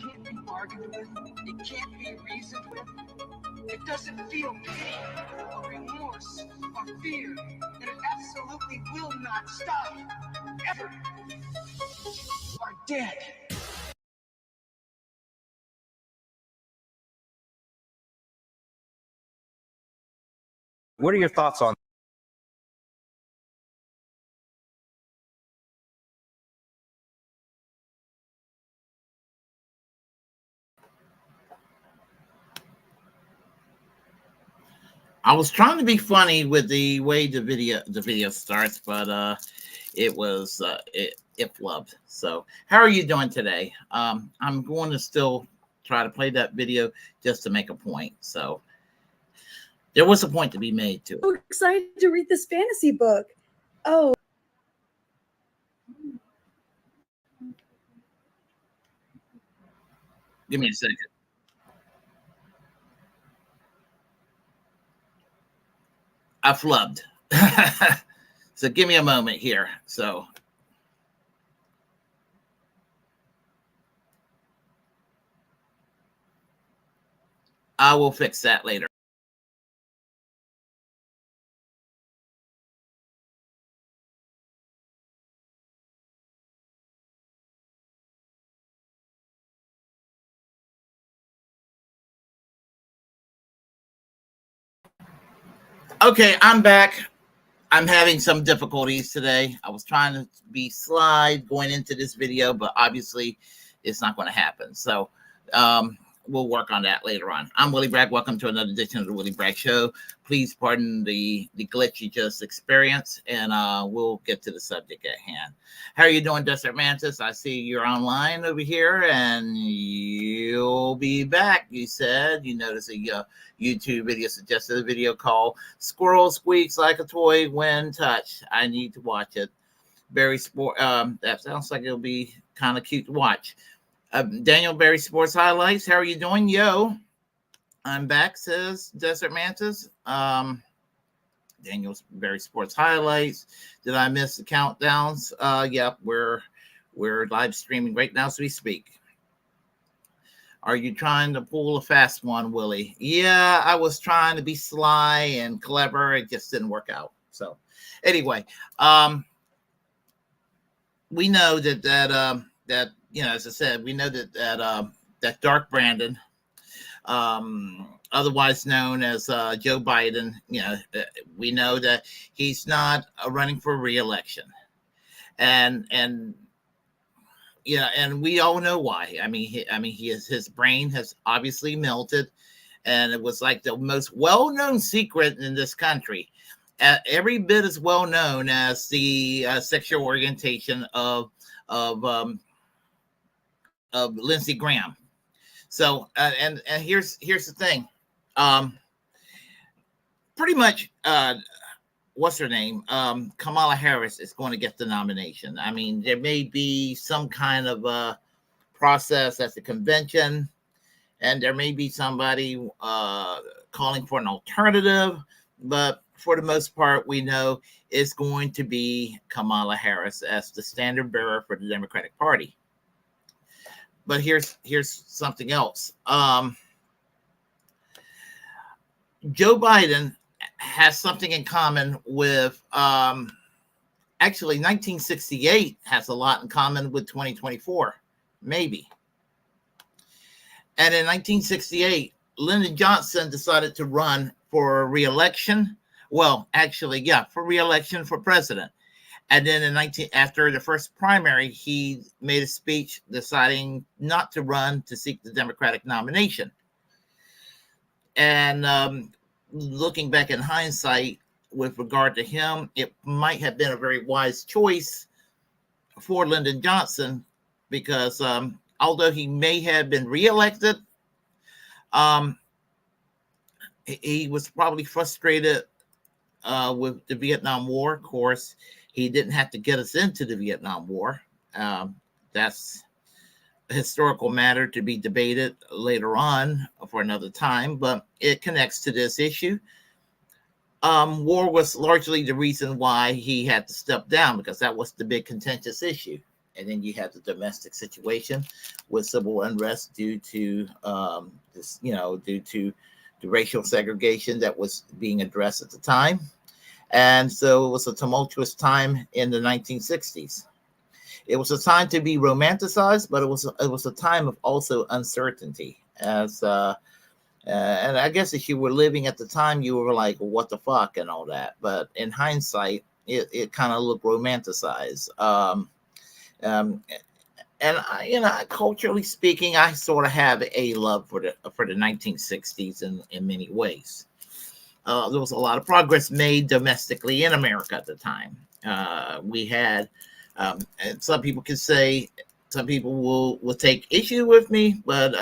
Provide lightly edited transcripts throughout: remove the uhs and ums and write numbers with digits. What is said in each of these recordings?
Can't be bargained with. It can't be reasoned with. It doesn't feel pity or remorse or fear, and it absolutely will not stop ever. You are dead. What are your thoughts on? I was trying to be funny with the way the video starts, but it flubbed. So how are you doing today? I'm going to still try to play that video just to make a point. So there was a point to be made too. So excited to read this fantasy book. Oh. Give me a second. I flubbed. So give me a moment here. So I will fix that later. Okay, I'm back. I'm having some difficulties today. I was trying to be sly going into this video, but obviously it's not going to happen. So we'll work on that later on. I'm Willie Bragg. Welcome to another edition of the Willie Bragg Show. Please pardon the glitch you just experienced, and we'll get to the subject at hand. How are you doing, Desert Mantis? I see you're online over here, and you'll be back. You said you noticed a YouTube video suggested a video called "Squirrel Squeaks Like a Toy When Touched." I need to watch it. Barry Sport. That sounds like it'll be kind of cute to watch. Daniel Barry Sports Highlights. How are you doing? Yo, I'm back, says Desert Mantis. Daniel Barry Sports Highlights. Did I miss the countdowns? Yep, we're live streaming right now as we speak. Are you trying to pull a fast one, Willie? Yeah, I was trying to be sly and clever. It just didn't work out. So anyway, we know that as I said, we know that Dark Brandon, otherwise known as Joe Biden, we know that he's not running for re-election, and we all know why. I mean, his brain has obviously melted, and it was like the most well-known secret in this country. Every bit as well known as the sexual orientation of Lindsey Graham. So and here's the thing, pretty much what's her name, Kamala Harris is going to get the nomination. I mean, there may be some kind of a process at the convention, and there may be somebody calling for an alternative, but for the most part, we know it's going to be Kamala Harris as the standard bearer for the Democratic Party. But here's something else. Joe Biden has something in common with actually 1968 has a lot in common with 2024, maybe. And in 1968, Lyndon Johnson decided to run for re-election. Well, actually, yeah, for re-election for president. And then after the first primary, he made a speech deciding not to run to seek the Democratic nomination. And looking back in hindsight, with regard to him, it might have been a very wise choice for Lyndon Johnson, because although he may have been reelected, he was probably frustrated with the Vietnam War. Of course, he didn't have to get us into the Vietnam War. That's a historical matter to be debated later on for another time, but it connects to this issue. War was largely the reason why he had to step down, because that was the big contentious issue. And then you had the domestic situation with civil unrest due to due to the racial segregation that was being addressed at the time. And so it was a tumultuous time in the 1960s. It was a time to be romanticized, but it was a time of also uncertainty. And I guess if you were living at the time, you were like, what the fuck and all that. But in hindsight, it kind of looked romanticized. And culturally speaking, I sort of have a love for the 1960s in many ways. There was a lot of progress made domestically in America at the time. We had, and some people could say, some people will take issue with me, but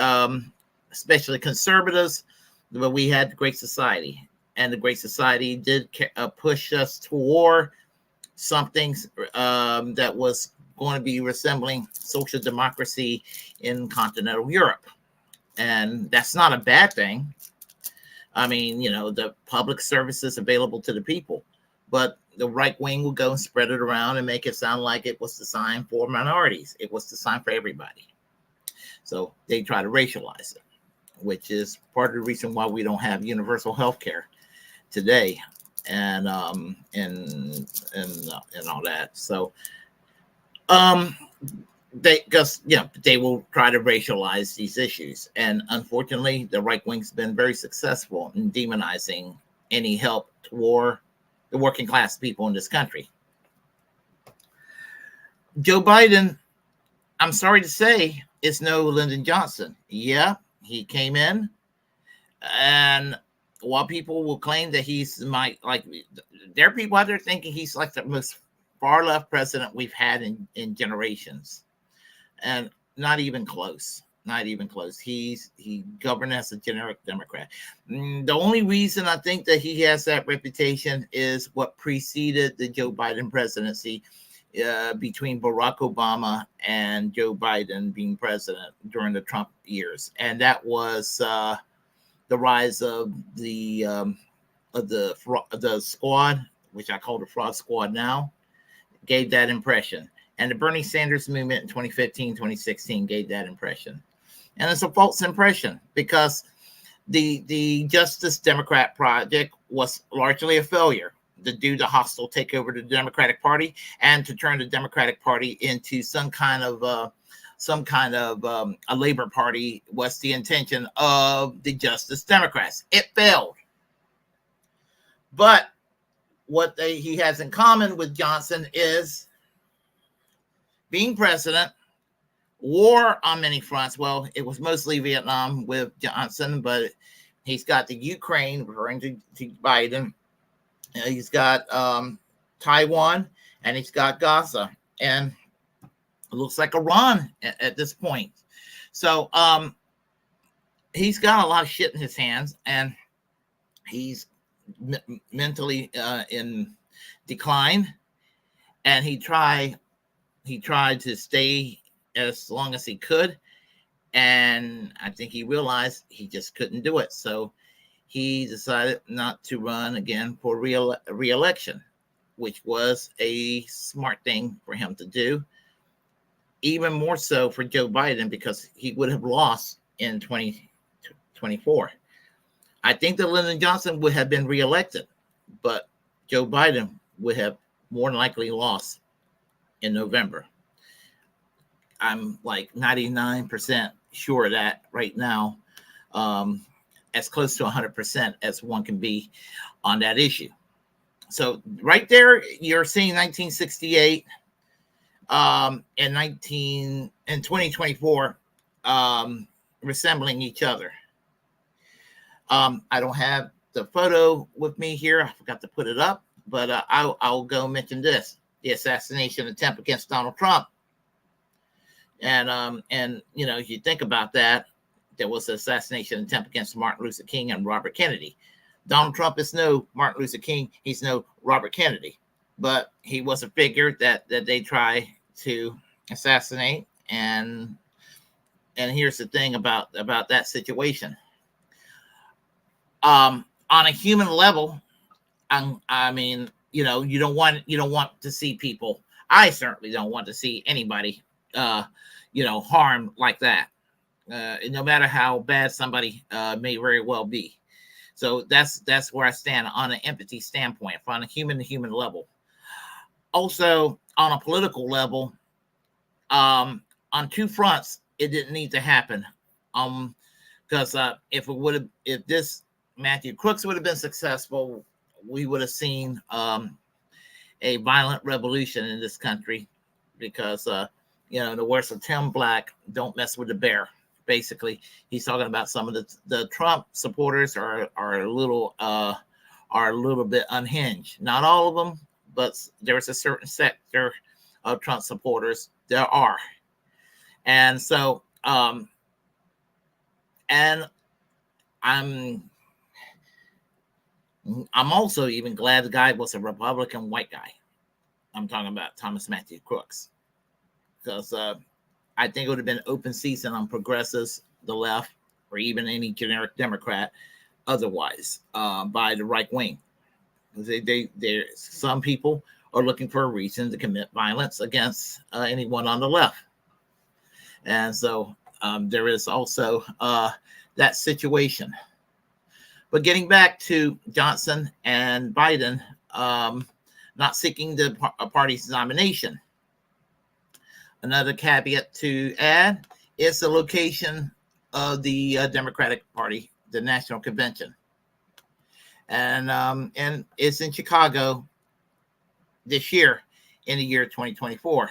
especially conservatives, but we had the Great Society, and the Great Society did push us toward something that was going to be resembling social democracy in continental Europe. And that's not a bad thing. I mean, the public services available to the people, but the right wing will go and spread it around and make it sound like it was designed for minorities. It was designed for everybody. So they try to racialize it, which is part of the reason why we don't have universal health care today, and all that. So they will try to racialize these issues, and unfortunately, the right wing's been very successful in demonizing any help toward the working class people in this country. Joe Biden, I'm sorry to say, is no Lyndon Johnson. Yeah, he came in, and while people will claim that he's there are people out there thinking he's like the most far left president we've had in generations, and not even close. Not even close. He governed as a generic Democrat. The only reason I think that he has that reputation is what preceded the Joe Biden presidency, between Barack Obama and Joe Biden being president during the Trump years, and that was the rise of the squad, which I call the fraud squad now, gave that impression. And the Bernie Sanders movement in 2015, 2016 gave that impression. And it's a false impression because the Justice Democrat project was largely a failure to do the hostile takeover to the Democratic Party and to turn the Democratic Party into some kind of a Labor Party was the intention of the Justice Democrats. It failed. But what he has in common with Johnson is being president, war on many fronts. Well, it was mostly Vietnam with Johnson, but he's got the Ukraine, referring to Biden. He's got Taiwan, and he's got Gaza, and it looks like Iran at this point. So he's got a lot of shit in his hands, and he's mentally in decline. And he tried to stay as long as he could, and I think he realized he just couldn't do it. So he decided not to run again for re-election, which was a smart thing for him to do. Even more so for Joe Biden, because he would have lost in 2024. I think that Lyndon Johnson would have been reelected, but Joe Biden would have more than likely lost in November. I'm like 99% sure of that right now, as close to 100% as one can be on that issue. So right there, you're seeing 1968 and 2024 resembling each other. I don't have the photo with me here. I forgot to put it up, but I'll go mention this: the assassination attempt against Donald Trump. And you know, if you think about that, there was an assassination attempt against Martin Luther King and Robert Kennedy. Donald Trump is no Martin Luther King. He's no Robert Kennedy, but he was a figure that they try to assassinate. And here's the thing about that situation. On a human level, I mean, you know, you don't want to see people. I certainly don't want to see anybody, you know, harmed like that. No matter how bad somebody may very well be. So that's where I stand on an empathy standpoint, on a human to human level. Also, on a political level, on two fronts, it didn't need to happen. Because if this Matthew Crooks would have been successful, we would have seen a violent revolution in this country. Because you know, the words of Tim Black, don't mess with the bear. Basically, he's talking about some of the Trump supporters are a little bit unhinged. Not all of them, but there's a certain sector of Trump supporters there are. And so and I'm also even glad the guy was a Republican white guy. I'm talking about Thomas Matthew Crooks, because I think it would have been open season on progressives, the left, or even any generic Democrat otherwise by the right wing. Some people are looking for a reason to commit violence against anyone on the left. And so there is also that situation. But getting back to Johnson and Biden not seeking the party's nomination. Another caveat to add is the location of the Democratic Party, the National Convention. And it's in Chicago this year, in the year 2024.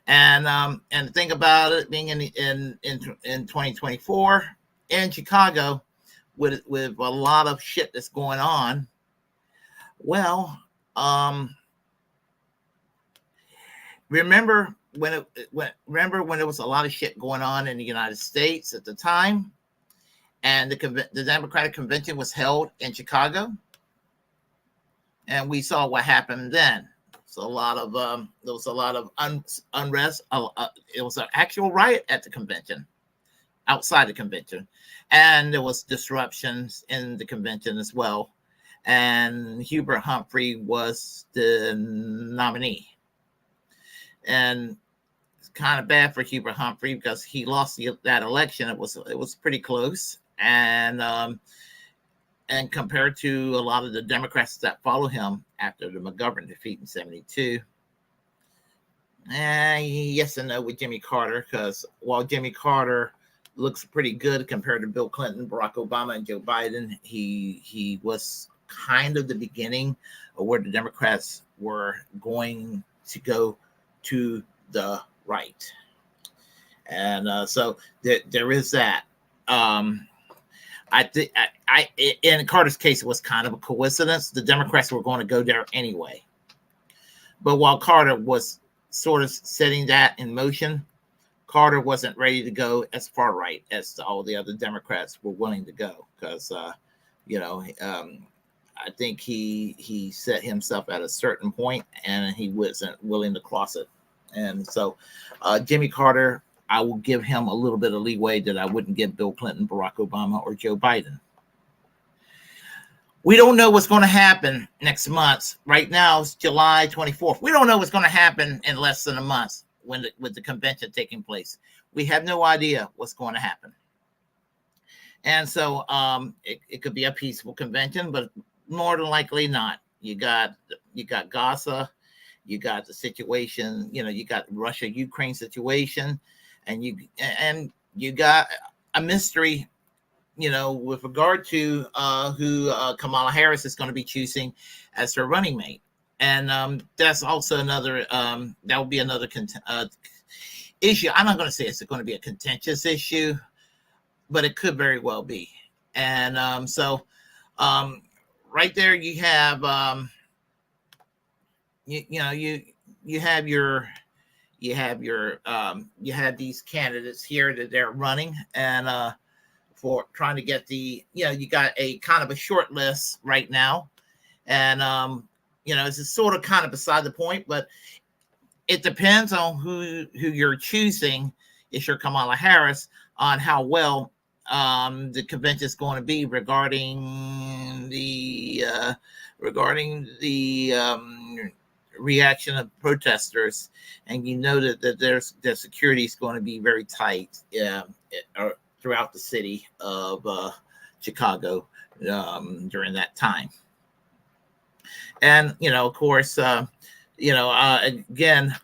And the thing about it being in 2024 in Chicago with a lot of shit that's going on. Well, remember when there was a lot of shit going on in the United States at the time, and the Democratic Convention was held in Chicago, and we saw what happened then. So there was a lot of unrest. It was an actual riot at the convention, outside the convention, and there was disruptions in the convention as well. And Hubert Humphrey was the nominee. And kind of bad for Hubert Humphrey because he lost that election. It was pretty close, and compared to a lot of the Democrats that follow him after the McGovern defeat in '72. Yes and no with Jimmy Carter, because while Jimmy Carter looks pretty good compared to Bill Clinton, Barack Obama, and Joe Biden, he was kind of the beginning of where the Democrats were going to go to the right. And so there is that. I think in Carter's case, it was kind of a coincidence. The Democrats were going to go there anyway. But while Carter was sort of setting that in motion, Carter wasn't ready to go as far right as all the other Democrats were willing to go, because I think he set himself at a certain point and he wasn't willing to cross it. And so Jimmy Carter, I will give him a little bit of leeway that I wouldn't give Bill Clinton, Barack Obama, or Joe Biden. We don't know what's going to happen next month. Right now, it's July 24th. We don't know what's going to happen in less than a month with the convention taking place. We have no idea what's going to happen. And so it could be a peaceful convention, but more than likely not. You got Gaza, you got the situation, you got Russia-Ukraine situation, and you got a mystery, with regard to who Kamala Harris is going to be choosing as her running mate. And that's also another, that will be another issue. I'm not going to say it's going to be a contentious issue, but it could very well be. And so right there you have, you have these candidates here that they're running, and for trying to get you got a kind of a short list right now, and it's sort of kind of beside the point, but it depends on who you're choosing. If you're Kamala Harris, on how well the convention is going to be regarding the reaction of protesters, and that their security is going to be very tight throughout the city of Chicago during that time. And of course, again,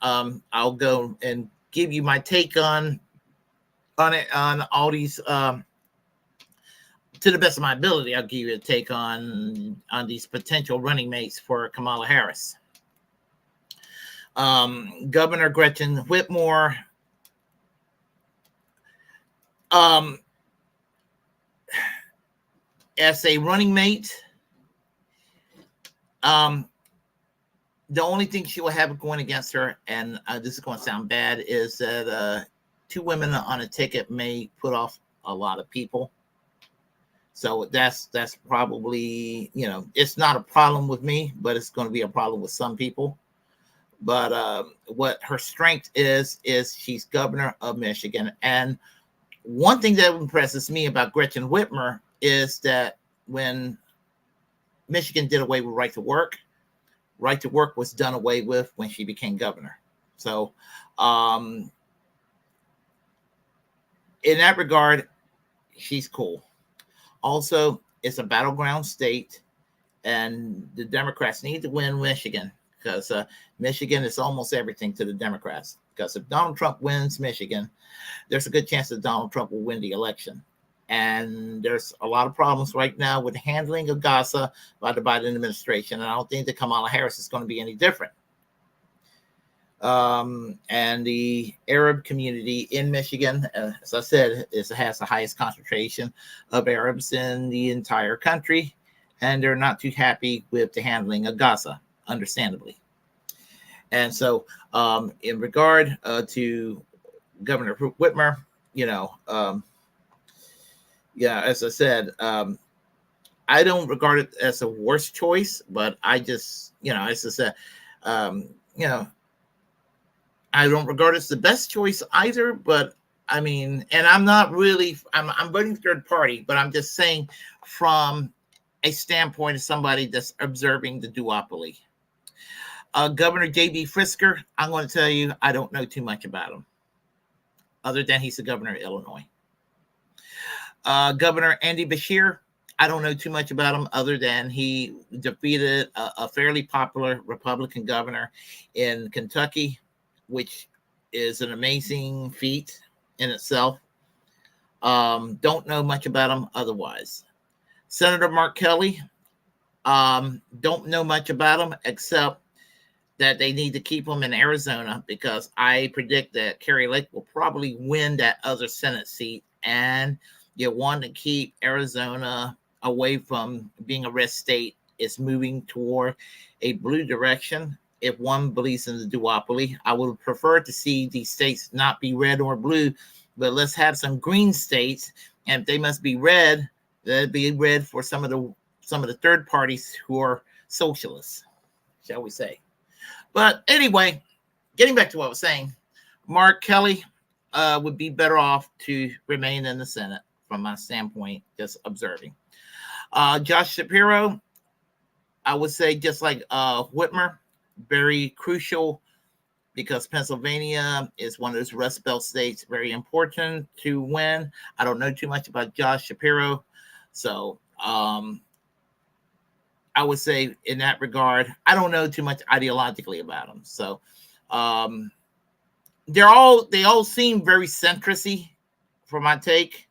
I'll go and give you my take on all these. To the best of my ability, I'll give you a take on these potential running mates for Kamala Harris. Governor Gretchen Whitmer, as a running mate, the only thing she will have going against her, and this is going to sound bad, is that two women on a ticket may put off a lot of people. So that's probably, it's not a problem with me, but it's going to be a problem with some people. But what her strength is she's governor of Michigan. And one thing that impresses me about Gretchen Whitmer is that when Michigan did away with right to work was done away with when she became governor. So in that regard, she's cool. Also, it's a battleground state, and the Democrats need to win Michigan, because Michigan is almost everything to the Democrats. Because if Donald Trump wins Michigan, there's a good chance that Donald Trump will win the election. And there's a lot of problems right now with the handling of Gaza by the Biden administration, and I don't think that Kamala Harris is going to be any different. And the Arab community in Michigan, as I said, has the highest concentration of Arabs in the entire country, and they're not too happy with the handling of Gaza, understandably. And so in regard to Governor Whitmer, as I said, I don't regard it as a worst choice, but I just, as I said, I don't regard it as the best choice either, but I mean, and I'm not really, I'm voting third party, but I'm just saying from a standpoint of somebody that's observing the duopoly. Governor J.B. Frisker, I'm going to tell you, I don't know too much about him. other than he's the governor of Illinois. Governor Andy Beshear, I don't know too much about him other than he defeated a fairly popular Republican governor in Kentucky, which is an amazing feat in itself. Don't know much about him otherwise. Senator Mark Kelly, don't know much about him except that they need to keep him in Arizona because I predict that Kerry Lake will probably win that other Senate seat, and you want to keep Arizona away from being a red state. It's moving toward a blue direction. If one believes in the duopoly, I would prefer to see these states not be red or blue, but let's have some green states. And if they must be red, that'd be red for some of the third parties who are socialists, shall we say. But anyway, getting back to what I was saying, Mark Kelly would be better off to remain in the Senate from my standpoint, just observing. Josh Shapiro, I would say just like Whitmer, very crucial because Pennsylvania is one of those Rust Belt states, very important to win. I don't know too much about Josh Shapiro, so I would say in that regard, I don't know too much ideologically about them. So they all seem very centrist-y for my take.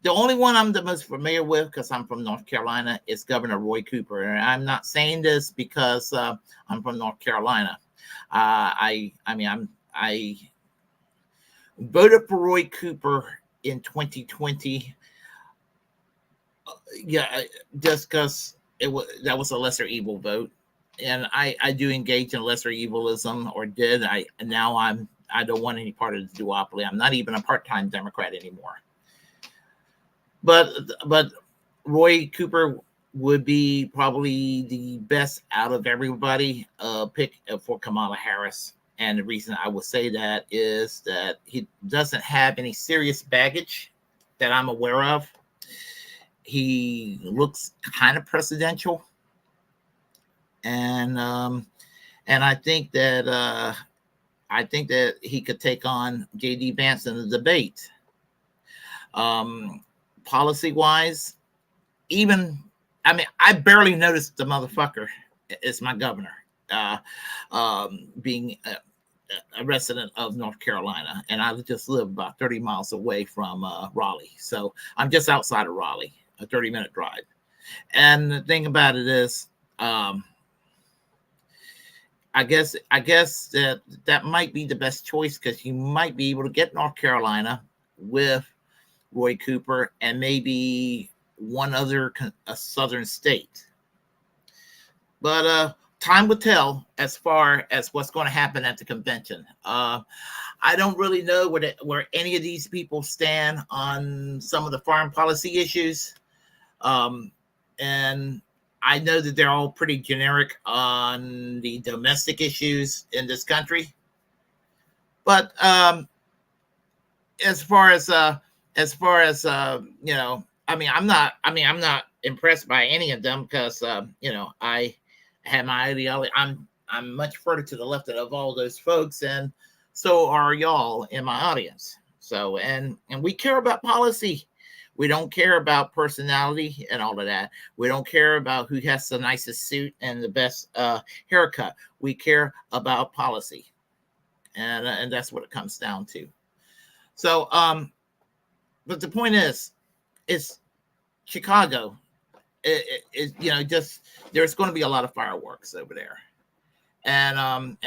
The only one I'm the most familiar with, because I'm from North Carolina, is Governor Roy Cooper. And I'm not saying this because I'm from North Carolina. I voted for Roy Cooper in 2020. Just because that was a lesser evil vote, and I do engage in lesser evilism, or did. I don't want any part of the duopoly. I'm not even a part-time Democrat anymore. But Roy Cooper would be probably the best out of everybody pick for Kamala Harris. And the reason I would say that is that he doesn't have any serious baggage that I'm aware of. He looks kind of presidential, and I think that he could take on J.D. Vance in the debate. Policy wise, I barely noticed the motherfucker is my governor, being a resident of North Carolina, and I just live about 30 miles away from Raleigh, so I'm just outside of Raleigh. A 30-minute drive. And the thing about it is, I guess that might be the best choice because you might be able to get North Carolina with Roy Cooper and maybe one other southern state. But time will tell as far as what's going to happen at the convention. I don't really know where any of these people stand on some of the foreign policy issues. And I know that they're all pretty generic on the domestic issues in this country. But as far as I'm not impressed by any of them because I have my ideology. I'm much further to the left of all those folks, and so are y'all in my audience. So and we care about policy. We don't care about personality and all of that. We don't care about who has the nicest suit and the best haircut. We care about policy, and that's what it comes down to. So, but the point is, it's Chicago. Just there's going to be a lot of fireworks over there, and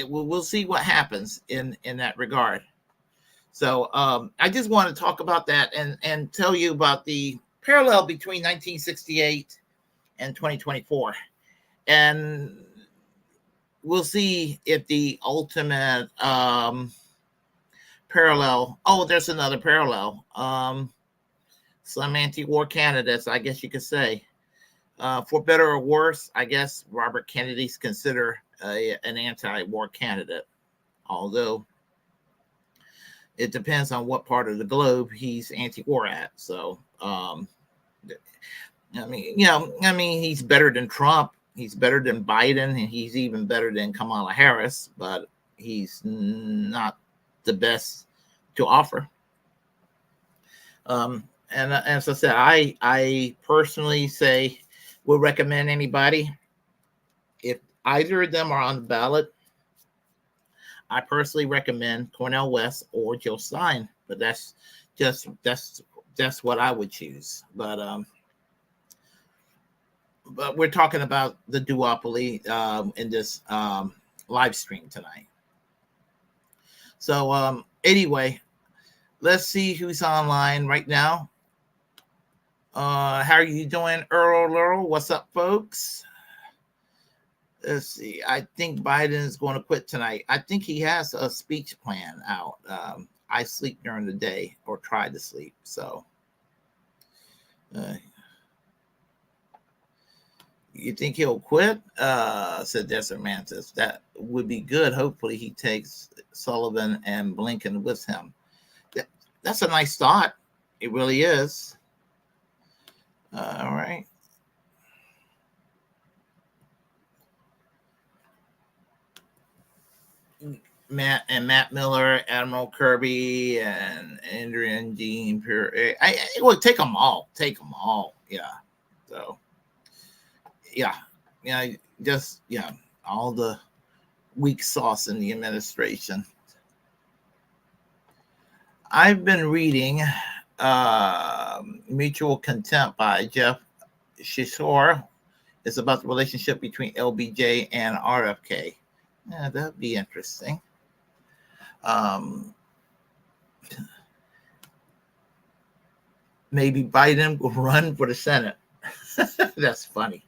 we'll see what happens in that regard. So I just want to talk about that and tell you about the parallel between 1968 and 2024. And we'll see if the ultimate parallel, there's another parallel. Some anti-war candidates, I guess you could say. For better or worse, I guess Robert Kennedy's considered an anti-war candidate, although it depends on what part of the globe he's anti-war at. So, he's better than Trump. He's better than Biden, and he's even better than Kamala Harris, but he's not the best to offer. And as I said, I personally say would recommend anybody, if either of them are on the ballot, I personally recommend Cornel West or Jill Stein, but that's what I would choose. But we're talking about the duopoly in this live stream tonight. So anyway, let's see who's online right now. How are you doing, Earl? What's up, folks? Let's see. I think Biden is going to quit tonight. I think he has a speech plan out. I sleep during the day, or try to sleep. So, you think he'll quit? Said Desert Mantis. That would be good. Hopefully, he takes Sullivan and Blinken with him. That's a nice thought. It really is. All right. Matt Miller, Admiral Kirby, and Adrian Dean. I would take them all. Yeah. So, yeah. All the weak sauce in the administration. I've been reading Mutual Contempt by Jeff Shishor. It's about the relationship between LBJ and RFK. Yeah, that'd be interesting. Maybe Biden will run for the Senate. That's funny.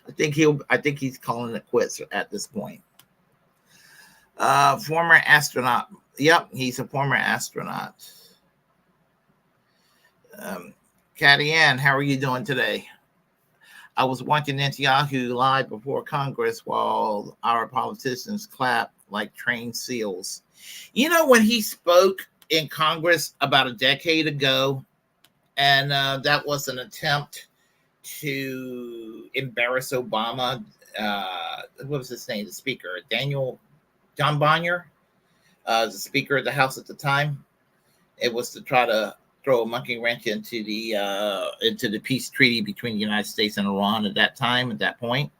I think he's calling it quits at this point. Former astronaut. Yep, he's a former astronaut. Catty Ann, how are you doing today? I was watching Netanyahu live before Congress while our politicians clap like trained seals. You know, when he spoke in Congress about a decade ago, and that was an attempt to embarrass Obama. What was his name? The speaker, John Bonner, the speaker of the House at the time. It was to try to throw a monkey wrench into the peace treaty between the United States and Iran at that point.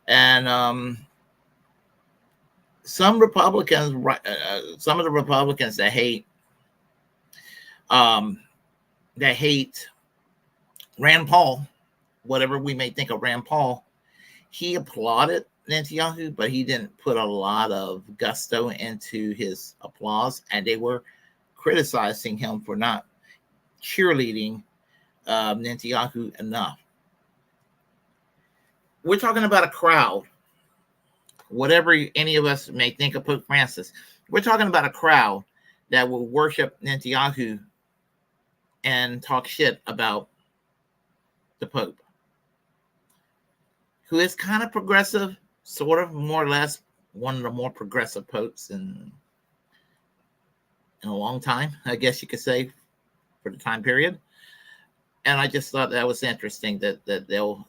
And some of the Republicans that hate Rand Paul, whatever we may think of Rand Paul, he applauded Netanyahu, but he didn't put a lot of gusto into his applause, and they were criticizing him for not cheerleading Netanyahu enough. We're talking about a crowd. Whatever any of us may think of Pope Francis, we're talking about a crowd that will worship Netanyahu and talk shit about the Pope, who is kind of progressive, sort of, more or less, one of the more progressive popes in a long time, I guess you could say, for the time period. And I just thought that was interesting that they'll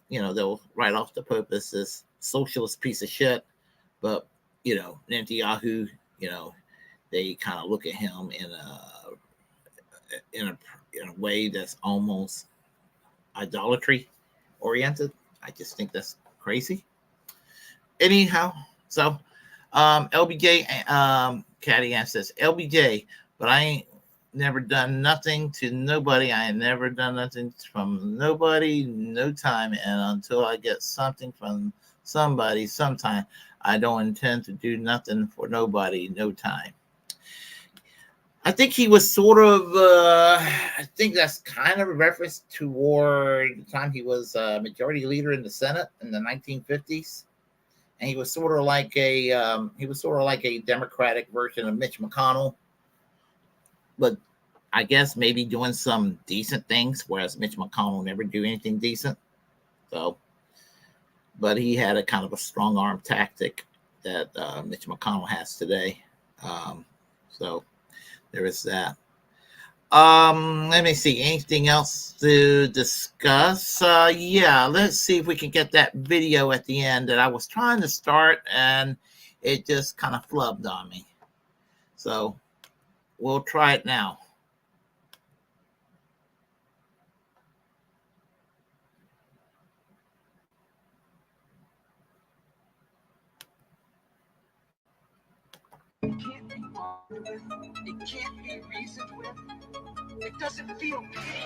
write off the Pope as this socialist piece of shit, but Netanyahu, they kind of look at him in a way that's almost idolatry oriented. I just think that's crazy. Anyhow, so LBJ, Catty Ann says, LBJ, but I ain't never done nothing to nobody. I ain't never done nothing from nobody, no time. And until I get something from somebody sometime, I don't intend to do nothing for nobody, no time. I think he was sort of, I think that's kind of a reference toward the time he was a majority leader in the Senate in the 1950s. And he was sort of like a Democratic version of Mitch McConnell, but I guess maybe doing some decent things, whereas Mitch McConnell never do anything decent. So, but he had a kind of a strong arm tactic that Mitch McConnell has today. So there is that. Let me see. Anything else to discuss? Yeah, let's see if we can get that video at the end that I was trying to start and it just kind of flubbed on me. So we'll try it now. It can't be bargained with. It can't be reasoned with. It doesn't feel pity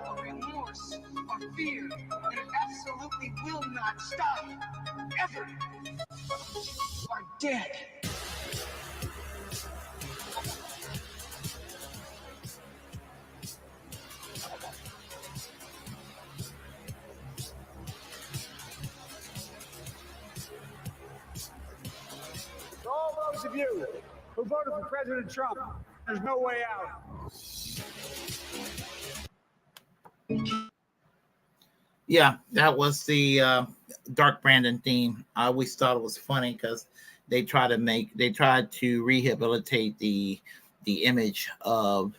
or remorse or fear, and it absolutely will not stop ever. You are dead. To all those of you who voted for President Trump, there's no way out. Yeah, that was the Dark Brandon theme. I always thought it was funny because they tried to rehabilitate the image of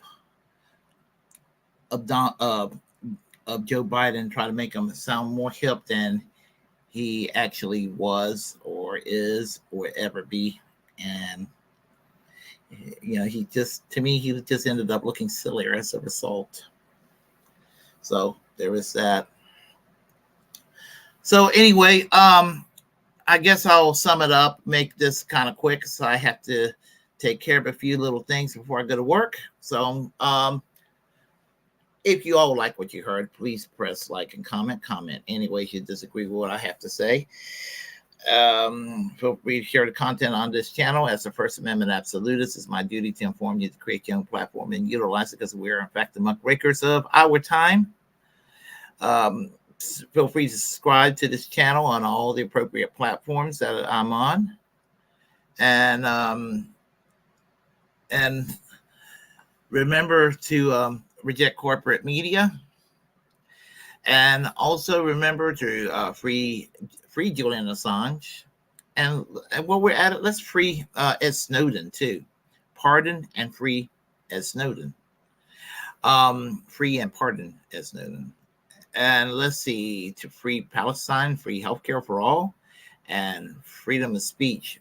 Joe Biden, try to make him sound more hip than he actually was or is or ever be. And he just ended up looking sillier as a result. So there is that. So anyway, I guess I'll sum it up, make this kind of quick, so I have to take care of a few little things before I go to work. So if you all like what you heard, please press like and comment any ways you disagree with what I have to say. Feel free to share the content on this channel. As a First Amendment absolutist, it's my duty to inform you to create your own platform and utilize it, because we are in fact the muckrakers of our time. Feel free to subscribe to this channel on all the appropriate platforms that I'm on, and remember to reject corporate media, and also remember to free Julian Assange, and while we're at it, let's free Ed Snowden too. Pardon and free Ed Snowden. Free and pardon Ed Snowden. And let's see, to free Palestine, free healthcare for all, and freedom of speech.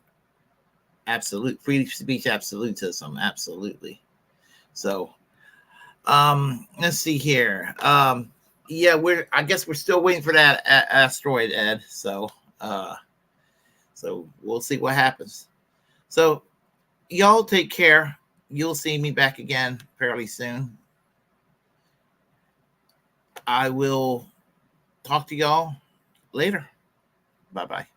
Free speech absolutism, absolutely. So let's see here. Yeah, I guess we're still waiting for that asteroid, Ed. So we'll see what happens. So y'all take care. You'll see me back again fairly soon. I will talk to y'all later. Bye-bye.